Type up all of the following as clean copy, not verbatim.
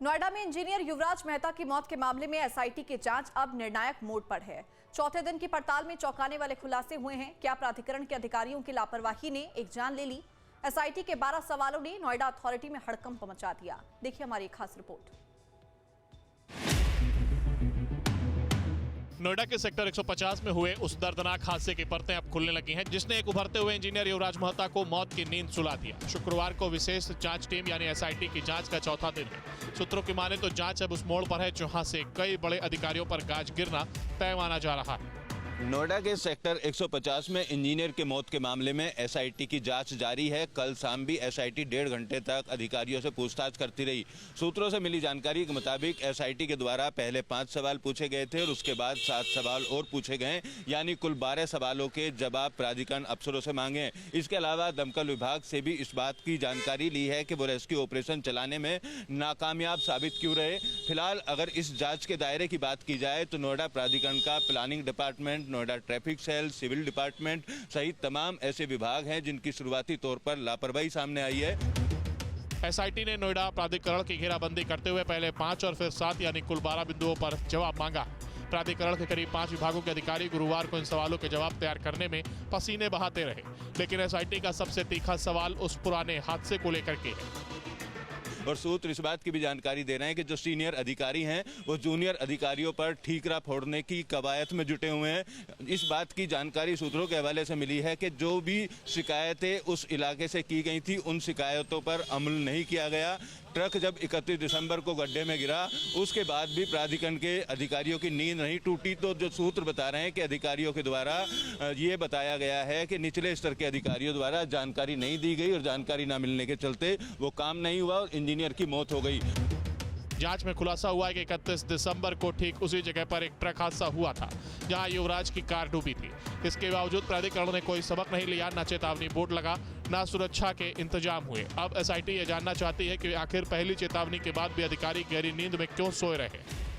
नोएडा में इंजीनियर युवराज मेहता की मौत के मामले में एसआईटी की जांच अब निर्णायक मोड़ पर है। चौथे दिन की पड़ताल में चौंकाने वाले खुलासे हुए हैं। क्या प्राधिकरण के अधिकारियों की लापरवाही ने एक जान ले ली? एसआईटी के 12 सवालों ने नोएडा अथॉरिटी में हड़कंप मचा दिया। देखिए हमारी खास रिपोर्ट। नोएडा के सेक्टर 150 में हुए उस दर्दनाक हादसे की परतें अब खुलने लगी हैं, जिसने एक उभरते हुए इंजीनियर युवराज मेहता को मौत की नींद सुला दिया। शुक्रवार को विशेष जांच टीम यानी एसआईटी की जांच का चौथा दिन है। सूत्रों की माने तो जांच अब उस मोड़ पर है जहां से कई बड़े अधिकारियों पर गाज गिरना तय माना जा रहा है। नोएडा के सेक्टर 150 में इंजीनियर के मौत के मामले में एसआईटी की जांच जारी है। कल शाम भी एसआईटी 1.5 घंटे तक अधिकारियों से पूछताछ करती रही। सूत्रों से मिली जानकारी के मुताबिक एसआईटी के द्वारा पहले 5 सवाल पूछे गए थे और उसके बाद 7 सवाल और पूछे गए, यानी कुल 12 सवालों के जवाब प्राधिकरण अफसरों से मांगे। इसके अलावा दमकल विभाग से भी इस बात की जानकारी ली है कि वो रेस्क्यू ऑपरेशन चलाने में नाकामयाब साबित क्यों रहे। फिलहाल अगर इस जाँच के दायरे की बात की जाए तो नोएडा प्राधिकरण का planning department, Noida traffic cell, civil department सहित तमाम ऐसे विभाग हैं जिनकी शुरुआती तौर पर लापरवाही सामने आई है। एसआईटी ने नोएडा प्राधिकरण की घेराबंदी करते हुए पहले 5 और फिर 7 यानी कुल 12 बिंदुओं पर जवाब मांगा। प्राधिकरण के करीब 5 विभागों के अधिकारी गुरुवार को इन सवालों के जवाब तैयार करने में पसीने बहाते रहे, लेकिन एसआईटी का सबसे तीखा सवाल उस पुराने हादसे को लेकर के है। और सूत्र इस बात की भी जानकारी दे रहे हैं कि जो सीनियर अधिकारी हैं वो जूनियर अधिकारियों पर ठीकरा फोड़ने की कवायद में जुटे हुए हैं। इस बात की जानकारी सूत्रों के हवाले से मिली है कि जो भी शिकायतें उस इलाके से की गई थी उन शिकायतों पर अमल नहीं किया गया। ट्रक जब 31 दिसंबर को गड्ढे में गिरा उसके बाद भी प्राधिकरण के अधिकारियों की नींद नहीं टूटी। तो जो सूत्र बता रहे हैं कि अधिकारियों के द्वारा ये बताया गया है कि निचले स्तर के अधिकारियों द्वारा जानकारी नहीं दी गई और जानकारी ना मिलने के चलते वो काम नहीं हुआ और इंजीनियर की मौत हो गई। जांच में खुलासा हुआ है कि 31 दिसंबर को ठीक उसी जगह पर एक ट्रक हादसा हुआ था जहां युवराज की कार डूबी थी। इसके बावजूद प्राधिकरण ने कोई सबक नहीं लिया, न चेतावनी बोर्ड लगा, न सुरक्षा के इंतजाम हुए। अब एसआईटी ये जानना चाहती है कि आखिर पहली चेतावनी के बाद भी अधिकारी गहरी नींद में क्यों सोए रहे।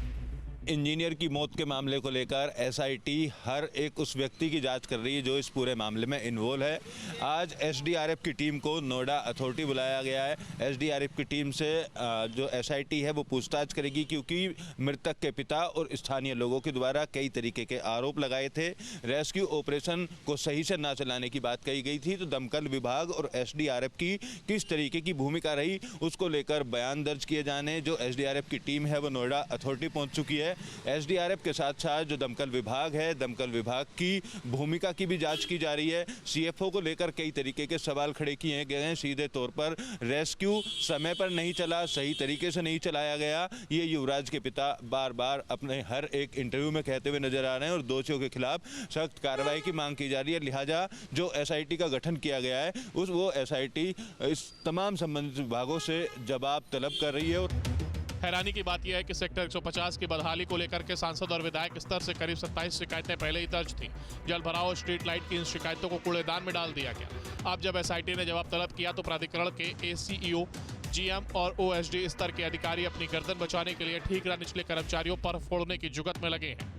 इंजीनियर की मौत के मामले को लेकर एसआईटी हर एक उस व्यक्ति की जांच कर रही है जो इस पूरे मामले में इन्वॉल्व है। आज एसडीआरएफ की टीम को नोएडा अथॉरिटी बुलाया गया है। एसडीआरएफ की टीम से जो एसआईटी है वो पूछताछ करेगी, क्योंकि मृतक के पिता और स्थानीय लोगों के द्वारा कई तरीके के आरोप लगाए थे। रेस्क्यू ऑपरेशन को सही से ना चलाने की बात कही गई थी, तो दमकल विभाग और एसडीआरएफ की किस तरीके की भूमिका रही उसको लेकर बयान दर्ज किए जाने जो एसडीआरएफ की टीम है वो नोएडा अथॉरिटी पहुंच चुकी है। एसडीआरएफ के साथ साथ जो दमकल विभाग है, दमकल विभाग की भूमिका की भी जांच की जा रही है। सीएफओ को लेकर कई तरीके के सवाल खड़े किए गए हैं। सीधे तौर पर रेस्क्यू समय पर नहीं चला, सही तरीके से नहीं चलाया गया, ये युवराज के पिता बार बार अपने हर एक इंटरव्यू में कहते हुए नजर आ रहे हैं और दोषियों के खिलाफ सख्त कार्रवाई की मांग की जा रही है। लिहाजा जो एसआईटी का गठन किया गया है वो एसआईटी इस तमाम संबंधित विभागों से जवाब तलब कर रही है। और हैरानी की बात यह है कि सेक्टर 150 की बदहाली को लेकर के सांसद और विधायक स्तर से करीब 27 शिकायतें पहले ही दर्ज थीं। जल भराव और स्ट्रीट लाइट की इन शिकायतों को कूड़ेदान में डाल दिया गया। अब जब एसआईटी ने जवाब तलब किया तो प्राधिकरण के एसीईओ, जीएम और ओएसडी स्तर के अधिकारी अपनी गर्दन बचाने के लिए ठीकरा निचले कर्मचारियों पर फोड़ने की जुगत में लगे हैं।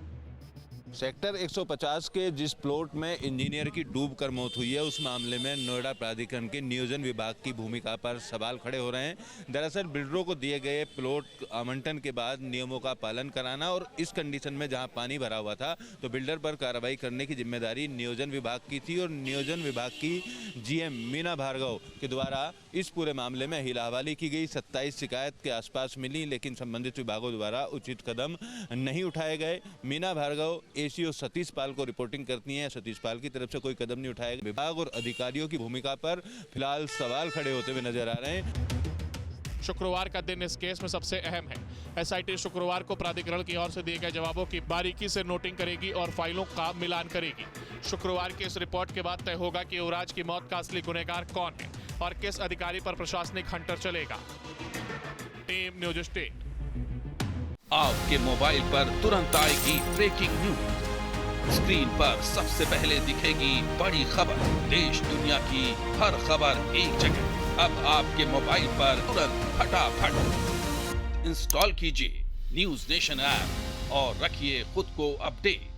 सेक्टर 150 के जिस प्लॉट में इंजीनियर की डूबकर मौत हुई है उस मामले में नोएडा प्राधिकरण के नियोजन विभाग की भूमिका पर सवाल खड़े हो रहे हैं। दरअसल बिल्डरों को दिए गए प्लॉट आवंटन के बाद नियमों का पालन कराना और इस कंडीशन में जहां पानी भरा हुआ था तो बिल्डर पर कार्रवाई करने की जिम्मेदारी नियोजन विभाग की थी और नियोजन विभाग की जीएम मीना भार्गव के द्वारा इस पूरे मामले में हिलाहवाली की गई। 27 शिकायत के आसपास मिली, लेकिन संबंधित विभागों द्वारा उचित कदम नहीं उठाए गए। मीना भार्गव एसीओ सतीश पाल को रिपोर्टिंग करती हैं। सतीश पाल की तरफ से कोई कदम नहीं उठाया गया। विभाग और अधिकारियों की भूमिका पर फिलहाल सवाल खड़े होते हुए नजर आ रहे हैं। शुक्रवार का दिन इस केस में सबसे अहम है। एसआईटी शुक्रवार को प्राधिकरण की ओर से दिए गए जवाबों की बारीकी से नोटिंग करेगी और फाइलों का मिलान करेगी। शुक्रवार की इस रिपोर्ट के बाद तय होगा कि युवराज की मौत का असली गुनहगार कौन है और किस अधिकारी पर प्रशासनिक हंटर चलेगा। Team news state. आपके मोबाइल पर तुरंत आएगी ब्रेकिंग न्यूज। स्क्रीन पर सबसे पहले दिखेगी बड़ी खबर। देश दुनिया की हर खबर एक जगह। अब आपके मोबाइल पर तुरंत फटाफट इंस्टॉल कीजिए न्यूज नेशन ऐप और रखिए खुद को अपडेट।